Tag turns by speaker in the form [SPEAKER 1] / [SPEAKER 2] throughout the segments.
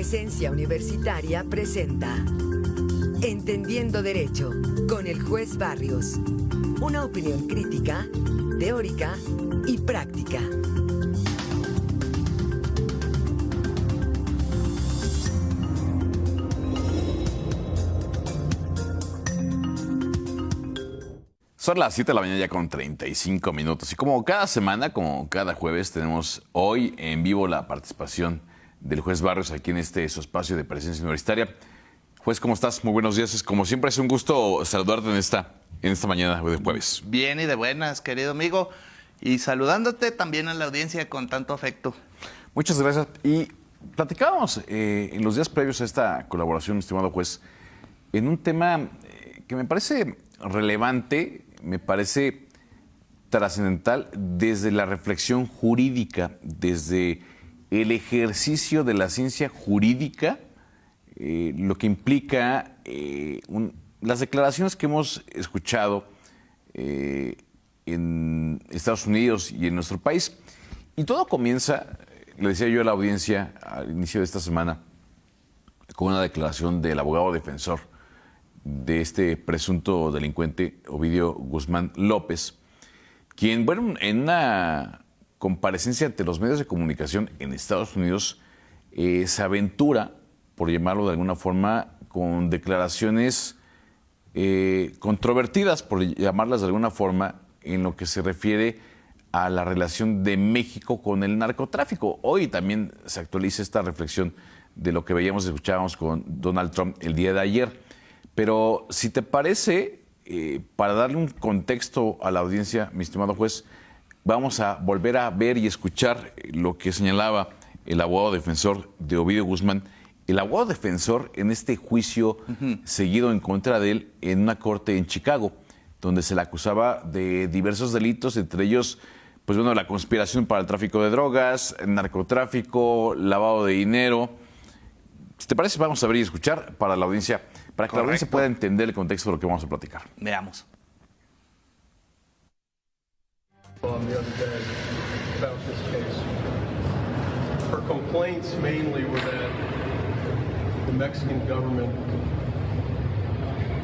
[SPEAKER 1] Presencia Universitaria presenta Entendiendo Derecho con el juez Barrios. Una opinión crítica, teórica y práctica.
[SPEAKER 2] Son las 7 de la mañana ya con 35 minutos. Y como cada semana, como cada jueves, tenemos hoy en vivo la participación del juez Barrios aquí en su espacio de Presencia Universitaria. Juez, ¿cómo estás? Muy buenos días. Como siempre, es un gusto saludarte en esta mañana de jueves.
[SPEAKER 3] Bien y de buenas, querido amigo. Y saludándote también a la audiencia con tanto afecto.
[SPEAKER 2] Muchas gracias. Y platicábamos en los días previos a esta colaboración, estimado juez, en un tema que me parece relevante, me parece trascendental desde la reflexión jurídica, desde el ejercicio de la ciencia jurídica, lo que implica las declaraciones que hemos escuchado en Estados Unidos y en nuestro país. Y todo comienza, le decía yo a la audiencia al inicio de esta semana, con una declaración del abogado defensor de este presunto delincuente, Ovidio Guzmán López, quien, bueno, en una comparecencia ante los medios de comunicación en Estados Unidos, se aventura, por llamarlo de alguna forma, con declaraciones controvertidas, por llamarlas de alguna forma, en lo que se refiere a la relación de México con el narcotráfico. Hoy también se actualiza esta reflexión de lo que veíamos y escuchábamos con Donald Trump el día de ayer. Pero si te parece, para darle un contexto a la audiencia, mi estimado juez, vamos a volver a ver y escuchar lo que señalaba el abogado defensor de Ovidio Guzmán. El abogado defensor en este juicio seguido en contra de él en una corte en Chicago, donde se le acusaba de diversos delitos, entre ellos, pues bueno, la conspiración para el tráfico de drogas, el narcotráfico, lavado de dinero. Si te parece, vamos a ver y escuchar para la audiencia, para que la audiencia pueda entender el contexto de lo que vamos a platicar.
[SPEAKER 3] Veamos.
[SPEAKER 4] Her complaints mainly were that the Mexican government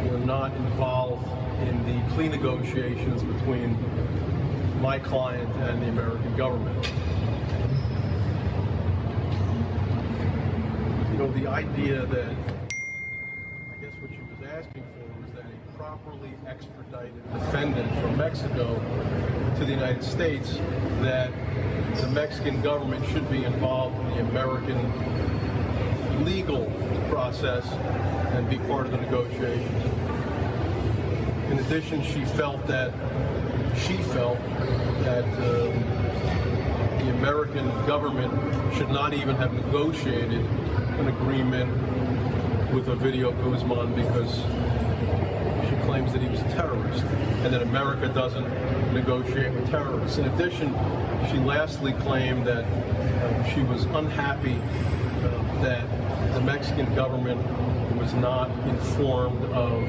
[SPEAKER 4] were not involved in the plea negotiations between my client and the American government. You know, the idea that, I guess what she was asking for was that a properly extradited defendant from Mexico to the United States, that the Mexican government should be involved in the American legal process and be part of the negotiations. In addition, she felt that the American government should not even have negotiated an agreement with Ovidio Guzman because she claims that he was a terrorist and that America doesn't negotiate with terrorists. In addition, she lastly claimed that she was unhappy that the Mexican government was not informed of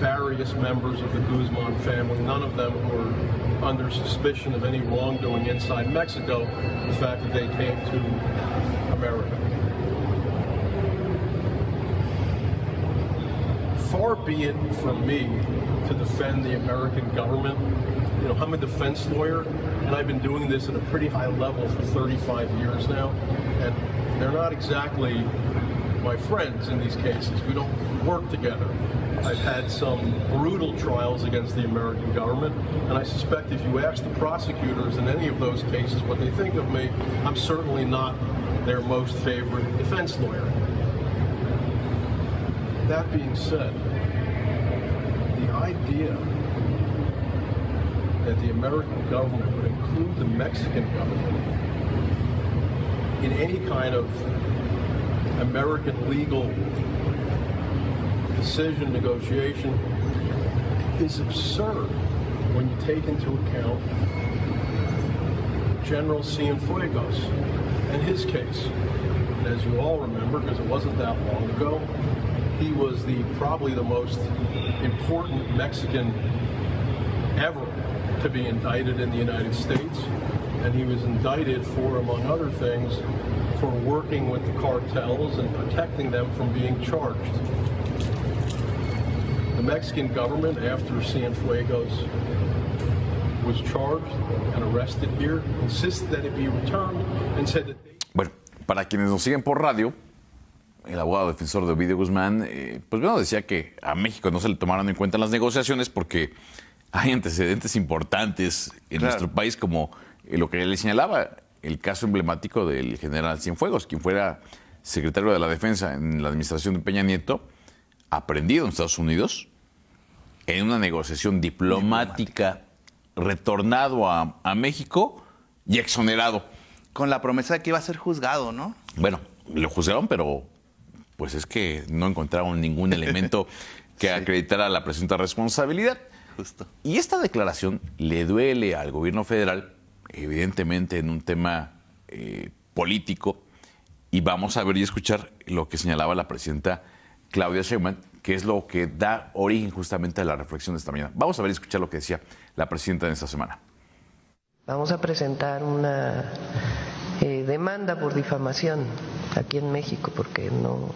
[SPEAKER 4] various members of the Guzman family. None of them were under suspicion of any wrongdoing inside Mexico, the fact that they came to America. Far be it from me to defend the American government. You know, I'm a defense lawyer, and I've been doing this at a pretty high level for 35 years now, and they're not exactly my friends in these cases. We don't work together. I've had some brutal trials against the American government, and I suspect if you ask the prosecutors in any of those cases what they think of me, I'm certainly not their most favorite defense lawyer. That being said, the idea that the American government would include the Mexican government in any kind of American legal decision negotiation is absurd when you take into account General Cienfuegos and his case. And as you all remember, because it wasn't that long ago, he was probably the most important Mexican ever to be indicted in the United States. And he was indicted for, among other things, for working with the cartels and protecting them from being charged. The Mexican government, after Cienfuegos was charged and arrested here, insisted that it be returned and said that they...
[SPEAKER 2] Bueno, para quienes nos siguen por radio, el abogado defensor de Ovidio Guzmán, pues bueno, decía que a México no se le tomaron en cuenta las negociaciones porque hay antecedentes importantes en nuestro país, como lo que le señalaba, el caso emblemático del general Cienfuegos, quien fuera secretario de la Defensa en la administración de Peña Nieto, aprehendido en Estados Unidos, en una negociación diplomática, retornado a México y exonerado.
[SPEAKER 3] Con la promesa de que iba a ser juzgado, ¿no?
[SPEAKER 2] Bueno, lo juzgaron, pero pues es que no encontraron ningún elemento que acreditara la presunta responsabilidad.
[SPEAKER 3] Justo.
[SPEAKER 2] Y esta declaración le duele al gobierno federal, evidentemente en un tema político, y vamos a ver y escuchar lo que señalaba la presidenta Claudia Sheinbaum, que es lo que da origen justamente a la reflexión de esta mañana. Vamos a ver y escuchar lo que decía la presidenta en esta semana.
[SPEAKER 5] Vamos a presentar una demanda por difamación aquí en México, porque no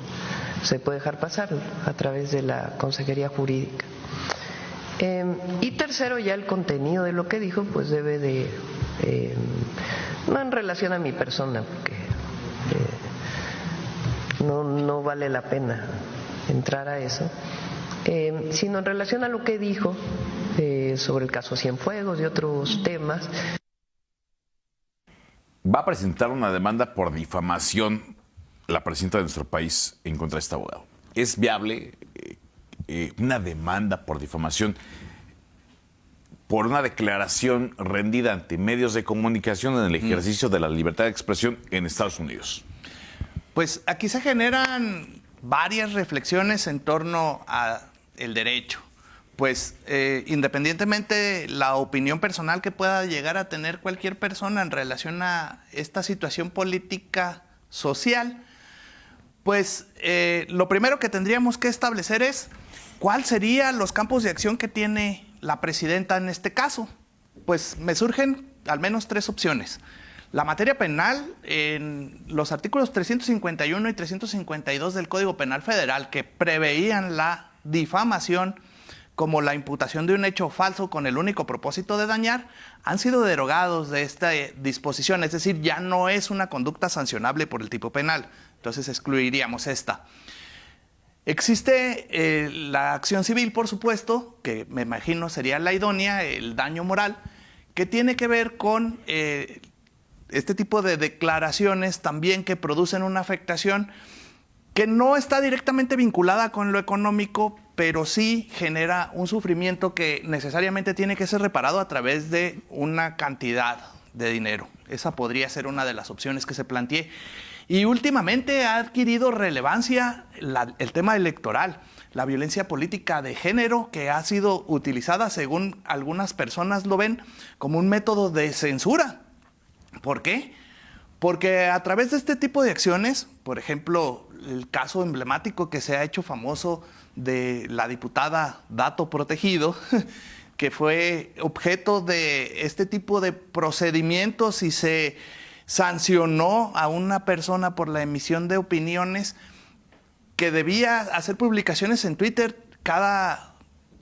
[SPEAKER 5] se puede dejar pasar a través de la Consejería Jurídica. Y tercero, ya el contenido de lo que dijo, pues debe de, no en relación a mi persona, porque no vale la pena entrar a eso, sino en relación a lo que dijo sobre el caso Cienfuegos y otros temas.
[SPEAKER 2] Va a presentar una demanda por difamación la presidenta de nuestro país en contra de este abogado. ¿Es viable una demanda por difamación por una declaración rendida ante medios de comunicación en el ejercicio de la libertad de expresión en Estados Unidos?
[SPEAKER 3] Pues aquí se generan varias reflexiones en torno al derecho. Pues independientemente la opinión personal que pueda llegar a tener cualquier persona en relación a esta situación política social, pues lo primero que tendríamos que establecer es cuáles serían los campos de acción que tiene la presidenta en este caso. Pues me surgen al menos tres opciones. La materia penal, en los artículos 351 y 352 del Código Penal Federal, que preveían la difamación como la imputación de un hecho falso con el único propósito de dañar, han sido derogados de esta disposición, es decir, ya no es una conducta sancionable por el tipo penal. Entonces excluiríamos esta. Existe la acción civil, por supuesto, que me imagino sería la idónea, el daño moral, que tiene que ver con este tipo de declaraciones también que producen una afectación que no está directamente vinculada con lo económico, pero sí genera un sufrimiento que necesariamente tiene que ser reparado a través de una cantidad de dinero. Esa podría ser una de las opciones que se planteé. Y últimamente ha adquirido relevancia el tema electoral, la violencia política de género, que ha sido utilizada, según algunas personas lo ven, como un método de censura. ¿Por qué? Porque a través de este tipo de acciones, por ejemplo, el caso emblemático que se ha hecho famoso de la diputada Dato Protegido, que fue objeto de este tipo de procedimientos y se sancionó a una persona por la emisión de opiniones que debía hacer publicaciones en Twitter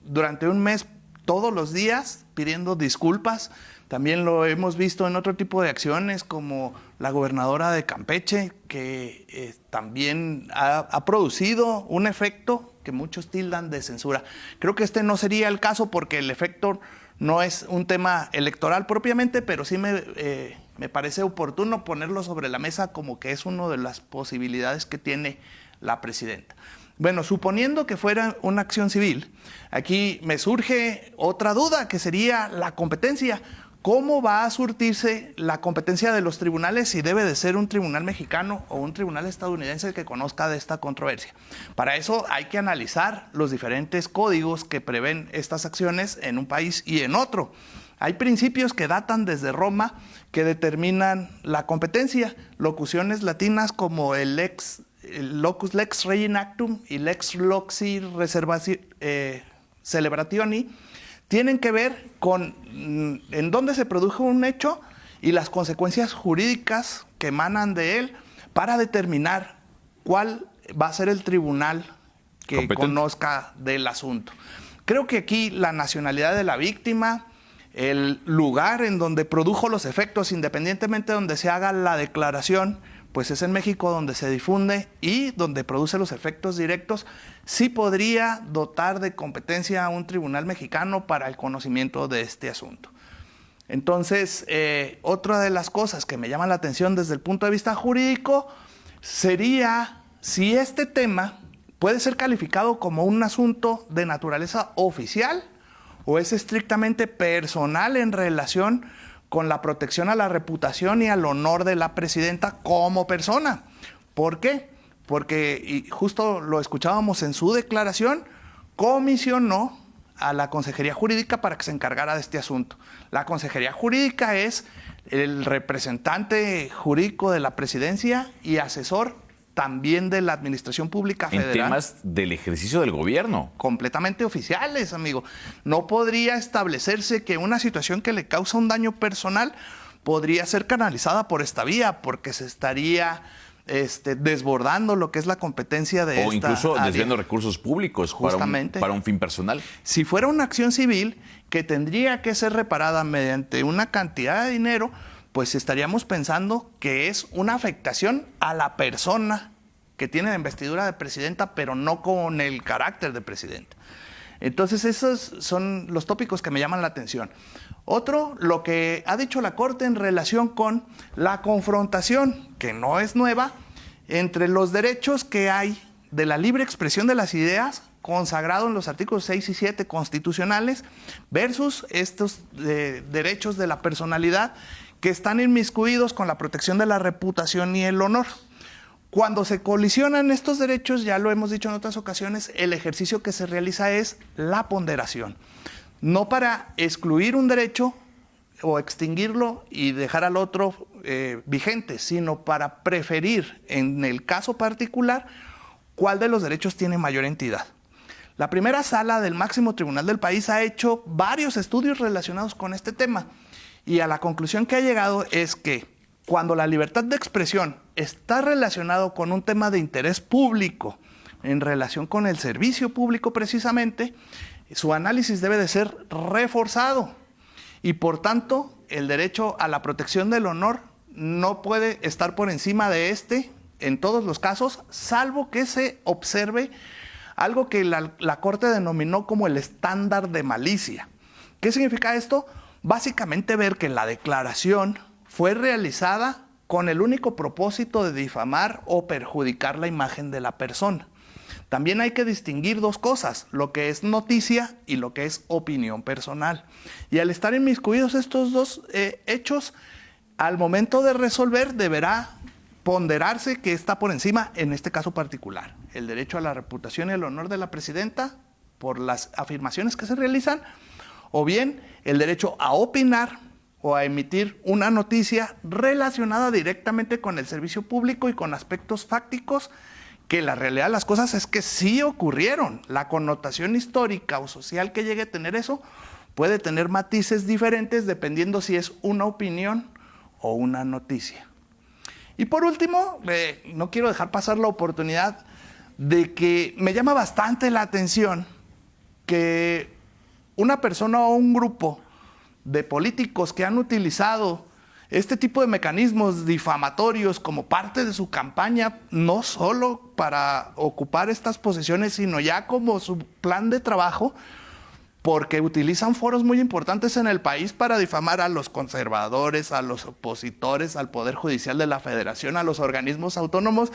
[SPEAKER 3] durante un mes, todos los días, pidiendo disculpas. También lo hemos visto en otro tipo de acciones, como la gobernadora de Campeche, que también ha producido un efecto que muchos tildan de censura. Creo que este no sería el caso porque el efecto no es un tema electoral propiamente, pero sí me parece oportuno ponerlo sobre la mesa como que es una de las posibilidades que tiene la presidenta. Bueno, suponiendo que fuera una acción civil, aquí me surge otra duda, que sería la competencia. ¿Cómo va a surtirse la competencia de los tribunales si debe de ser un tribunal mexicano o un tribunal estadounidense el que conozca de esta controversia? Para eso hay que analizar los diferentes códigos que prevén estas acciones en un país y en otro. Hay principios que datan desde Roma que determinan la competencia. Locuciones latinas como el locus lex regina actum y lex loci celebrationi tienen que ver con en dónde se produjo un hecho y las consecuencias jurídicas que emanan de él para determinar cuál va a ser el tribunal que
[SPEAKER 2] competente,
[SPEAKER 3] conozca del asunto. Creo que aquí la nacionalidad de la víctima, el lugar en donde produjo los efectos, independientemente de donde se haga la declaración, pues es en México donde se difunde y donde produce los efectos directos, sí podría dotar de competencia a un tribunal mexicano para el conocimiento de este asunto. Entonces, otra de las cosas que me llaman la atención desde el punto de vista jurídico sería si este tema puede ser calificado como un asunto de naturaleza oficial o es estrictamente personal en relación con la protección a la reputación y al honor de la presidenta como persona. ¿Por qué? Porque, y justo lo escuchábamos en su declaración, comisionó a la Consejería Jurídica para que se encargara de este asunto. La Consejería Jurídica es el representante jurídico de la presidencia y asesor también de la Administración Pública Federal.
[SPEAKER 2] En temas del ejercicio del gobierno.
[SPEAKER 3] Completamente oficiales, amigo. No podría establecerse que una situación que le causa un daño personal podría ser canalizada por esta vía, porque se estaría desbordando lo que es la competencia de esta
[SPEAKER 2] O incluso
[SPEAKER 3] área.
[SPEAKER 2] desviando recursos públicos para un fin personal.
[SPEAKER 3] Si fuera una acción civil que tendría que ser reparada mediante una cantidad de dinero, pues estaríamos pensando que es una afectación a la persona que tiene la investidura de presidenta, pero no con el carácter de presidenta. Entonces, esos son los tópicos que me llaman la atención. Otro, lo que ha dicho la Corte en relación con la confrontación, que no es nueva, entre los derechos que hay de la libre expresión de las ideas, consagrado en los artículos 6 y 7 constitucionales, versus estos derechos de la personalidad, que están inmiscuidos con la protección de la reputación y el honor. Cuando se colisionan estos derechos, ya lo hemos dicho en otras ocasiones, el ejercicio que se realiza es la ponderación. No para excluir un derecho o extinguirlo y dejar al otro vigente, sino para preferir, en el caso particular, cuál de los derechos tiene mayor entidad. La primera sala del máximo tribunal del país ha hecho varios estudios relacionados con este tema. Y a la conclusión que ha llegado es que cuando la libertad de expresión está relacionado con un tema de interés público, en relación con el servicio público precisamente, su análisis debe de ser reforzado. Y por tanto, el derecho a la protección del honor no puede estar por encima de en todos los casos, salvo que se observe algo que la Corte denominó como el estándar de malicia. ¿Qué significa esto? Básicamente ver que la declaración fue realizada con el único propósito de difamar o perjudicar la imagen de la persona. También hay que distinguir dos cosas, lo que es noticia y lo que es opinión personal. Y al estar inmiscuidos estos dos hechos, al momento de resolver deberá ponderarse que está por encima, en este caso particular, el derecho a la reputación y el honor de la presidenta por las afirmaciones que se realizan, o bien el derecho a opinar o a emitir una noticia relacionada directamente con el servicio público y con aspectos fácticos que la realidad de las cosas es que sí ocurrieron. La connotación histórica o social que llegue a tener eso puede tener matices diferentes dependiendo si es una opinión o una noticia. Y por último, no quiero dejar pasar la oportunidad de que me llama bastante la atención que una persona o un grupo de políticos que han utilizado este tipo de mecanismos difamatorios como parte de su campaña, no solo para ocupar estas posiciones, sino ya como su plan de trabajo, porque utilizan foros muy importantes en el país para difamar a los conservadores, a los opositores, al Poder Judicial de la Federación, a los organismos autónomos.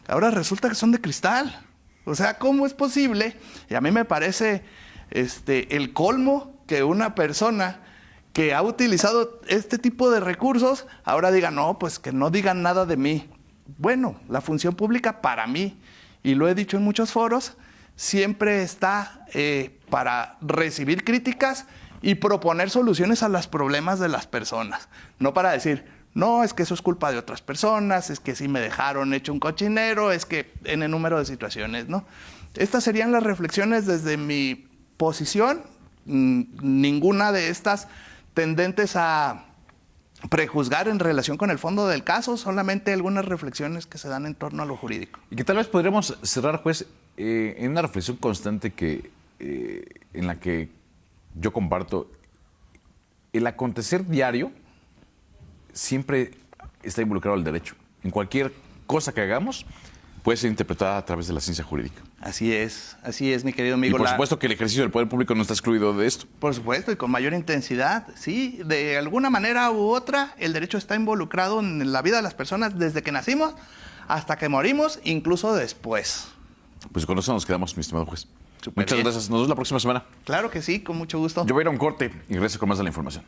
[SPEAKER 3] Ahora resulta que son de cristal. O sea, ¿cómo es posible? Y a mí me parece el colmo que una persona que ha utilizado este tipo de recursos ahora diga, no, pues que no digan nada de mí. Bueno, la función pública para mí, y lo he dicho en muchos foros, siempre está para recibir críticas y proponer soluciones a los problemas de las personas. No para decir, no, es que eso es culpa de otras personas, es que si me dejaron hecho un cochinero, es que en el número de situaciones, ¿no? Estas serían las reflexiones desde mi posición. Ninguna de estas tendentes a prejuzgar en relación con el fondo del caso, solamente algunas reflexiones que se dan en torno a lo jurídico.
[SPEAKER 2] Y que tal vez podríamos cerrar, juez, en una reflexión constante en la que yo comparto. El acontecer diario siempre está involucrado el derecho. En cualquier cosa que hagamos puede ser interpretada a través de la ciencia jurídica.
[SPEAKER 3] Así es, mi querido amigo.
[SPEAKER 2] Y por supuesto que el ejercicio del poder público no está excluido de esto.
[SPEAKER 3] Por supuesto, y con mayor intensidad, sí, de alguna manera u otra, el derecho está involucrado en la vida de las personas desde que nacimos hasta que morimos, incluso después.
[SPEAKER 2] Pues con eso nos quedamos, mi estimado juez.
[SPEAKER 3] Súper
[SPEAKER 2] Muchas
[SPEAKER 3] bien.
[SPEAKER 2] gracias. Nos vemos la próxima semana.
[SPEAKER 3] Claro que sí, con mucho gusto.
[SPEAKER 2] Yo voy a ir a un corte y regreso con más de la información.